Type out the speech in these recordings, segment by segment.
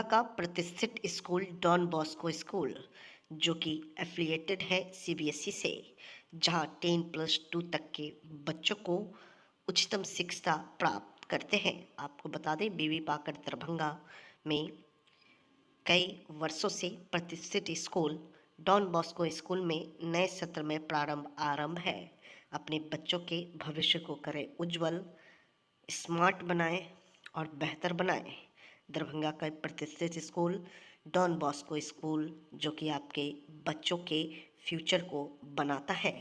का प्रतिष्ठित school don Bosco school, जो कि एफिलिएटेड है सीबीएसई से, जहां 10+2 तक के बच्चों को उच्चतम शिक्षा प्राप्त करते हैं। आपको बता दें, बीवी पाकर दरभंगा में कई वर्षों से प्रतिष्ठित स्कूल डॉन बॉस्को स्कूल में नए सत्र में आरंभ है। अपने बच्चों के भविष्य को करें उज्जवल, स्मार्ट बनाएं और बेहतर बनाएं। दरभंगा का प्रतिष्ठित स्कूल डॉन बॉस्को स्कूल, जो कि आपके बच्चों के फ्यूचर को बनाता है।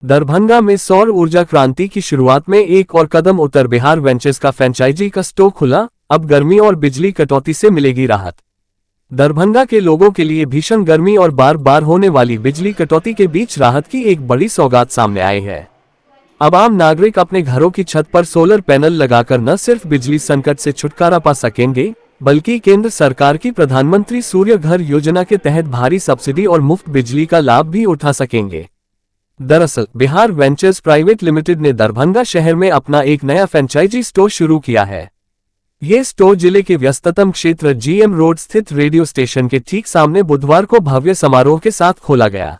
दरभंगा में सौर ऊर्जा क्रांति की शुरुआत में एक और कदम उत्तर बिहार वेंचर्स का फ्रेंचाइजी का स्टोर खुला। अब गर्मी और बिजली कटौती से मिलेगी राहत। दरभंगा के लोगों के लिए भीषण गर्मी और बार बार होने वाली बिजली कटौती के बीच राहत की एक बड़ी सौगात सामने आई है। अब आम नागरिक अपने घरों की छत पर सोलर पैनल लगाकर न सिर्फ बिजली संकट से छुटकारा पा सकेंगे, बल्कि केंद्र सरकार की प्रधानमंत्री सूर्य घर योजना के तहत भारी सब्सिडी और मुफ्त बिजली का लाभ भी उठा सकेंगे। दरअसल बिहार वेंचर्स प्राइवेट लिमिटेड ने दरभंगा शहर में अपना एक नया फ्रेंचाइजी स्टोर शुरू किया है। ये स्टोर जिले के व्यस्ततम क्षेत्र जीएम रोड स्थित रेडियो स्टेशन के ठीक सामने बुधवार को भव्य समारोह के साथ खोला गया।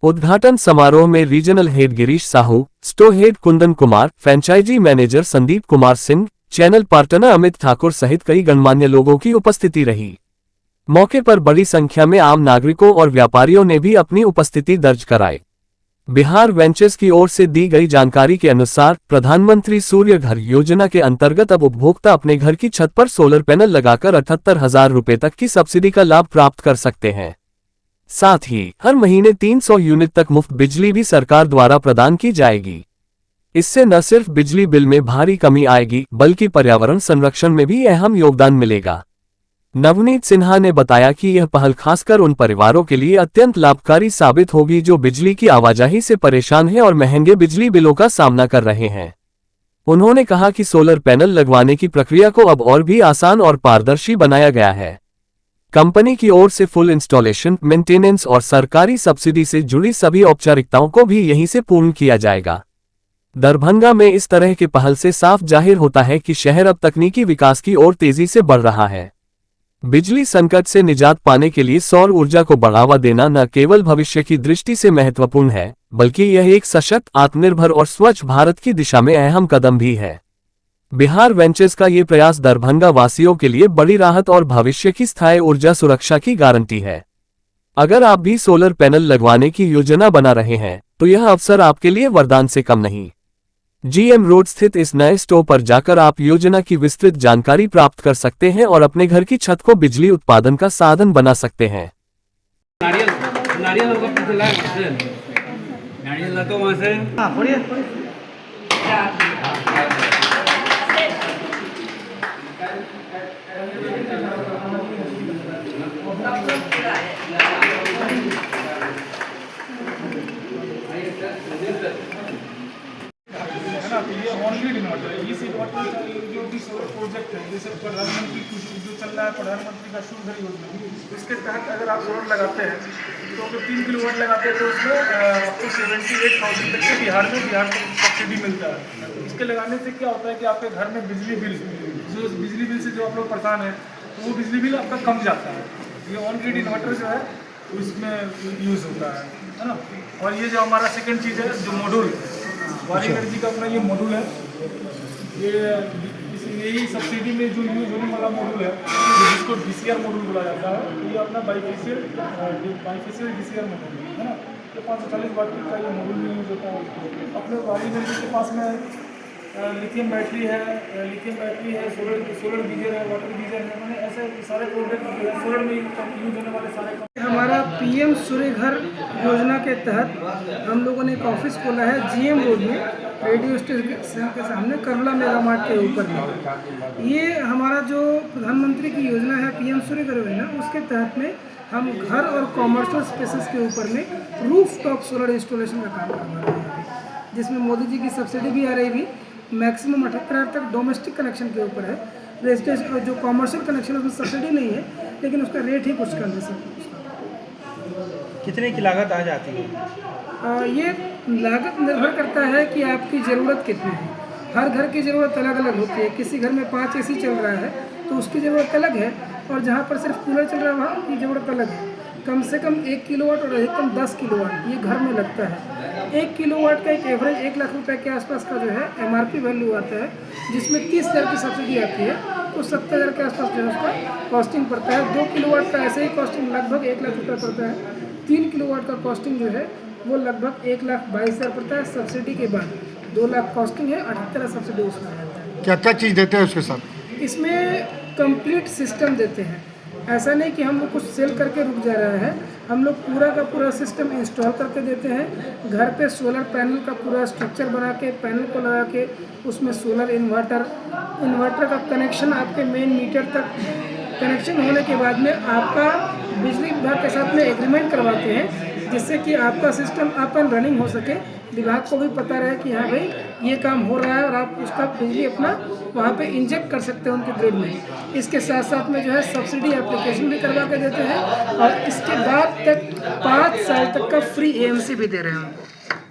उद्घाटन समारोह में regional head Girish Sahu, store head Kundan Kumar, franchisee manager Sandeep Kumar Singh, channel partner Amit Thakur सहित कई गणमान्य लोगों की उपस्थिति रही। मौके पर बड़ी संख्या में आम नागरिकों और व्यापारियों ने भी अपनी उपस्थिति दर्ज कराई। बिहार वेंचर्स की ओर से दी गई जानकारी के अनुसार प्रधानमंत्री सूर्य घर योजना के अंतर्गत अब उपभोक्ता अपने घर की छत पर सोलर पैनल लगाकर 78,000 रुपए तक की सब्सिडी का लाभ प्राप्त कर सकते हैं। साथ ही हर महीने 300 यूनिट तक मुफ्त बिजली भी सरकार द्वारा प्रदान की जाएगी। इससे न सिर्फ बिजली बिल में भारी कमी आएगी, बल्कि पर्यावरण संरक्षण में भी अहम योगदान मिलेगा। नवनीत सिन्हा ने बताया कि यह पहल खासकर उन परिवारों के लिए अत्यंत लाभकारी साबित होगी जो बिजली की आवाजाही से परेशान हैं और महंगे बिजली बिलों का सामना कर रहे हैं। उन्होंने कहा कि सोलर पैनल लगवाने की प्रक्रिया को अब और भी आसान और पारदर्शी बनाया गया है। कंपनी की ओर से फुल इंस्टॉलेशन, मेंटेनेंस और सरकारी सब्सिडी से जुड़ी सभी औपचारिकताओं को भी यहीं से पूर्ण किया जाएगा। दरभंगा में इस तरह के पहल से साफ जाहिर होता है कि शहर अब तकनीकी विकास की ओर तेजी से बढ़ रहा है। बिजली संकट से निजात पाने के लिए सौर ऊर्जा को बढ़ावा देना न केवल भविष्य की दृष्टि से महत्वपूर्ण है, बल्कि यह एक सशक्त, आत्मनिर्भर और स्वच्छ भारत की दिशा में अहम कदम भी है। बिहार वेंचर्स का ये प्रयास दरभंगा वासियों के लिए बड़ी राहत और भविष्य की स्थायी ऊर्जा सुरक्षा की गारंटी है। अगर आप भी सोलर पैनल लगवाने की योजना बना रहे हैं, तो यह अवसर आपके लिए वरदान से कम नहीं। जीएम रोड स्थित इस नए स्टोर पर जाकर आप योजना की विस्तृत जानकारी प्राप्त कर सकते हैं और अपने घर की छत को बिजली उत्पादन का साधन बना सकते हैं। नारियल नारियल होगा नारियल लगा वहाँ से ये ऑनली इन्वर्टर है। इस इन्वर्टर जो भी प्रोजेक्ट है, जैसे प्रधानमंत्री जो चल रहा है, प्रधानमंत्री का सूर्य घर योजना, उसके तहत अगर आप सोलर लगाते हैं तो अगर 3 किलोवाट लगाते हैं तो उसमें आपको 78,000 तक के बिहार को सब्सिडी मिलता है। इसके लगाने से क्या होता है कि आपके घर में बिजली बिल से जो आप लोग परेशान हैं, तो वो बिजली बिल आपका कम जाता है। ये ऑन ग्रिड इन्वर्टर जो है उसमें यूज़ होता है ना। और ये जो हमारा सेकेंड चीज़ है, जो मॉड्यूल वारी एनर्जी का अपना ये मॉड्यूल है, यही सब्सिडी में जो यूज होने वाला मॉड्यूल है, जिसको डीसीआर मॉड्यूल बोला जाता है। तो ये अपना बाईफेशियल डीसीआर मॉड्यूल है ना। तो 540 वाट का ये मॉड्यूल में यूज होता है। अपने वारी एनर्जी के पास में लिथियम बैटरी है, सोलर गीजर है, वाटर गीजर है, मैंने ऐसे सारे प्रोडक्ट जो है सोलर में यूज होने वाले सारे। हमारा पीएम सूर्य घर योजना के तहत हम लोगों ने एक ऑफिस खोला है जीएम रोड में, रेडियो स्टेशन के सामने, करला मेगा मार्ट के ऊपर में। ये हमारा जो प्रधानमंत्री की योजना है पीएम सूर्य घर योजना, उसके तहत में हम घर और कॉमर्शियल स्पेसेस के ऊपर में रूफ टॉप सोलर इंस्टॉलेशन का काम करवा रहे हैं, जिसमें मोदी जी की सब्सिडी भी आ रही भी। मैक्सिमम 78 तक डोमेस्टिक कनेक्शन के ऊपर है, रेजिडेंशियल जो कॉमर्शियल कनेक्शन है उसमें सब्सिडी नहीं है, लेकिन उसका रेट ही कुछ कम है सब। कितने की लागत आ जाती है? ये लागत निर्भर करता है कि आपकी ज़रूरत कितनी है। हर घर की ज़रूरत अलग अलग होती है। किसी घर में 5 AC चल रहा है तो उसकी ज़रूरत अलग है, और जहाँ पर सिर्फ कूलर चल रहा है वहाँ की ज़रूरत अलग है। कम से कम 1 किलोवाट और अधिकतम 10 किलोवाट ये घर में लगता है। 1 किलोवाट का एक एवरेज 1 लाख रुपए के आसपास का जो है MRP वैल्यू आता है, जिसमें 30,000 की सब्सिडी आती है, तो 70,000 के आसपास जो है उसका कॉस्टिंग पड़ता है। 2 किलोवाट का ऐसे ही कॉस्टिंग लगभग 1 लाख रुपये पड़ता है। 3 किलोवाट का कॉस्टिंग जो है वो लगभग 1,22,000 पड़ता है सब्सिडी के बाद। 2 लाख कॉस्टिंग है, 78 सब्सिडी उसमें रहता है। क्या क्या चीज़ देते हैं उसके साथ? इसमें कंप्लीट सिस्टम देते हैं। ऐसा नहीं कि हम लोग कुछ सेल करके रुक जा रहा है, हम लोग पूरा का पूरा सिस्टम इंस्टॉल करके देते हैं। घर पे सोलर पैनल का पूरा स्ट्रक्चर बना के, पैनल को लगा के, उसमें सोलर इन्वर्टर का कनेक्शन आपके मेन मीटर तक कनेक्शन होने के बाद में आपका बिजली विभाग के साथ में एग्रीमेंट करवाते हैं, जिससे कि आपका सिस्टम अप एंड रनिंग हो सके। विभाग को भी पता रहे कि हाँ भाई ये काम हो रहा है, और आप उसका बिजली अपना वहाँ पे इंजेक्ट कर सकते हैं उनके ग्रिड में। इसके साथ साथ में जो है सब्सिडी एप्लीकेशन भी करवा के देते हैं, और इसके बाद तक 5 साल तक का फ्री AMC भी दे रहे हैं उनको।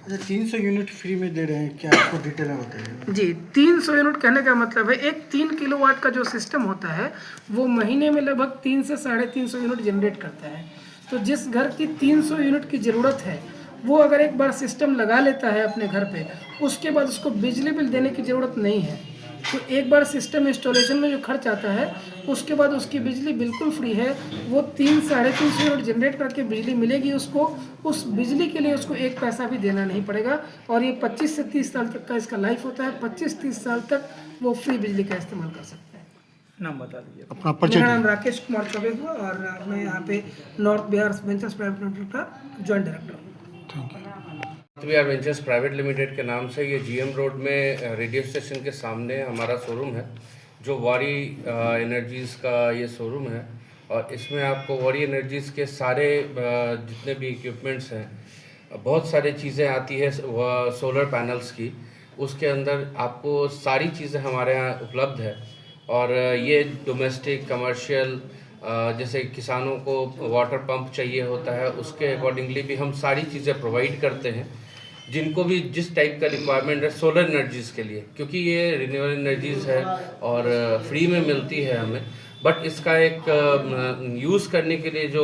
अच्छा, 300 यूनिट फ्री में दे रहे हैं क्या? आपको डिटेल में बताइए। जी, 300 यूनिट कहने का मतलब है एक 3 किलोवाट का जो सिस्टम होता है वो महीने में लगभग 3 से 350 यूनिट जनरेट करता है। तो जिस घर की 300 यूनिट की ज़रूरत है वो अगर एक बार सिस्टम लगा लेता है अपने घर पे, उसके बाद उसको बिजली बिल देने की ज़रूरत नहीं है। तो एक बार सिस्टम इंस्टॉलेशन में जो खर्च आता है उसके बाद उसकी बिजली बिल्कुल फ्री है। वो 3-350 यूनिट जनरेट करके बिजली मिलेगी उसको। उस बिजली के लिए उसको 1 पैसा भी देना नहीं पड़ेगा, और ये 25 से 30 साल तक का इसका लाइफ होता है। 25-30 साल तक वो फ्री बिजली का इस्तेमाल कर सकते हैं। नाम बता दीजिए। अपना परिचय मेरा नाम राकेश कुमार चौबे हुआ, और मैं यहाँ पे north Bihar ventures private limited का जॉइंट डायरेक्टर हूँ। North Bihar ventures private limited के नाम से ये GM रोड में रेडियो स्टेशन के सामने हमारा शोरूम है, जो वारी एनर्जीज़ का ये शोरूम है। और इसमें आपको वारी एनर्जीज़ के सारे जितने भी इक्विपमेंट्स हैं, बहुत सारी चीज़ें आती है सोलर पैनल्स की, उसके अंदर आपको सारी चीज़ें हमारे यहाँ उपलब्ध है। और ये डोमेस्टिक कमर्शियल, जैसे किसानों को वाटर पंप चाहिए होता है, उसके अकॉर्डिंगली भी हम सारी चीज़ें प्रोवाइड करते हैं। जिनको भी जिस टाइप का रिक्वायरमेंट है सोलर एनर्जीज़ के लिए, क्योंकि ये रिन्यूएबल एनर्जीज़ है और फ्री में मिलती है हमें, बट इसका एक यूज़ करने के लिए जो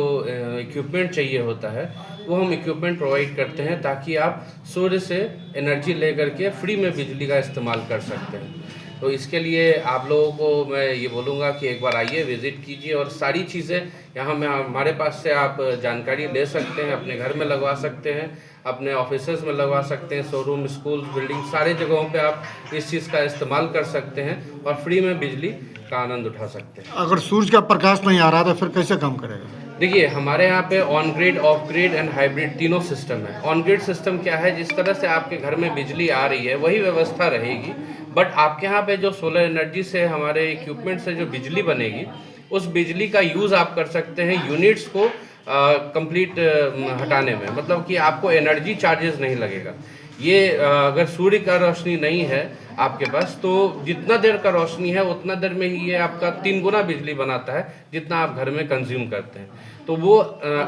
इक्विपमेंट चाहिए होता है वो हम इक्विपमेंट प्रोवाइड करते हैं, ताकि आप सूर्य से एनर्जी लेकर के फ्री में बिजली का इस्तेमाल कर सकते हैं। तो इसके लिए आप लोगों को मैं ये बोलूँगा कि एक बार आइए, विज़िट कीजिए, और सारी चीज़ें यहाँ में हमारे पास से आप जानकारी ले सकते हैं, अपने घर में लगवा सकते हैं, अपने ऑफिसेज में लगवा सकते हैं, शोरूम, स्कूल, बिल्डिंग, सारे जगहों पे आप इस चीज़ का इस्तेमाल कर सकते हैं और फ्री में बिजली का आनंद उठा सकते हैं। अगर सूरज का प्रकाश नहीं आ रहा तो फिर कैसे काम करेगा? देखिए, हमारे यहाँ पे on grid, of grid and hybrid तीनों सिस्टम है। ऑन ग्रिड सिस्टम क्या है? जिस तरह से आपके घर में बिजली आ रही है वही व्यवस्था रहेगी, बट आपके यहाँ पे जो सोलर एनर्जी से हमारे इक्विपमेंट से जो बिजली बनेगी, उस बिजली का यूज़ आप कर सकते हैं यूनिट्स को कंप्लीट हटाने में, मतलब कि आपको एनर्जी चार्जेस नहीं लगेगा। ये अगर सूर्य का रोशनी नहीं है आपके पास, तो जितना देर का रोशनी है उतना देर में ही ये आपका 3 गुना बिजली बनाता है जितना आप घर में कंज्यूम करते हैं। तो वो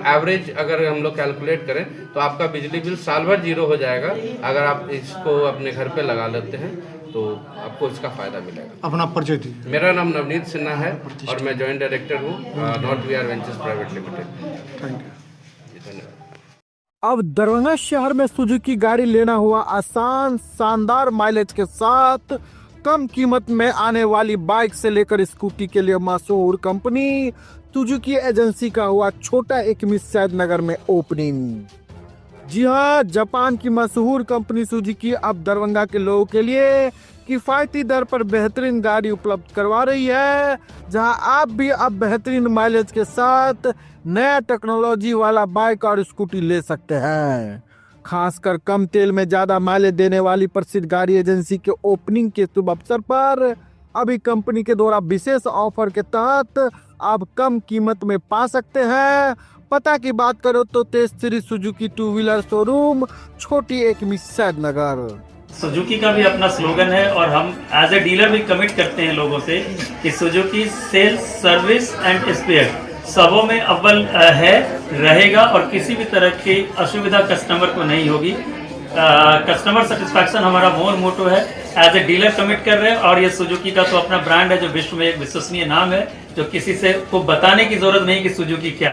एवरेज अगर हम लोग कैलकुलेट करें तो आपका बिजली बिल साल भर 0 हो जाएगा। अगर आप इसको अपने घर पे लगा लेते हैं तो आपको इसका फ़ायदा मिलेगा। अपना परिचय दीजिए। मेरा नाम नवनीत सिन्हा है और मैं जॉइंट डायरेक्टर हूँ north Bihar ventures private limited. Thank you. धन्यवाद। अब दरभंगा शहर में सुजुकी गाड़ी लेना हुआ आसान, शानदार माइलेज के साथ कम कीमत में आने वाली बाइक से लेकर स्कूटी के लिए मशहूर कंपनी सुजुकी एजेंसी का हुआ छोटा एकमी सैदनगर में ओपनिंग। जी हाँ, जापान की मशहूर कंपनी सुजुकी अब दरभंगा के लोगों के लिए किफ़ायती दर पर बेहतरीन गाड़ी उपलब्ध करवा रही है, जहां आप भी अब बेहतरीन माइलेज के साथ नया टेक्नोलॉजी वाला बाइक और स्कूटी ले सकते हैं। खासकर कम तेल में ज़्यादा माइलेज देने वाली प्रसिद्ध गाड़ी एजेंसी के ओपनिंग के शुभ अवसर पर अभी कंपनी के द्वारा विशेष ऑफर के तहत आप कम कीमत में पा सकते हैं। पता की बात करो तो Tej Shree Suzuki two wheeler showroom, छोटी एकमी सैदनगर। सुजुकी का भी अपना स्लोगन है और हम एज ए डीलर भी कमिट करते हैं लोगों से कि Suzuki sales, service and spare सबों में अव्वल है, रहेगा और किसी भी तरह की असुविधा कस्टमर को नहीं होगी। कस्टमर सेटिस्फैक्शन हमारा मोटो है। एज ए डीलर कमिट कर रहे हैं और ये सुजुकी का तो अपना ब्रांड है जो विश्व में एक विश्वसनीय नाम है, जो किसी से को बताने की जरूरत नहीं कि सुजुकी क्या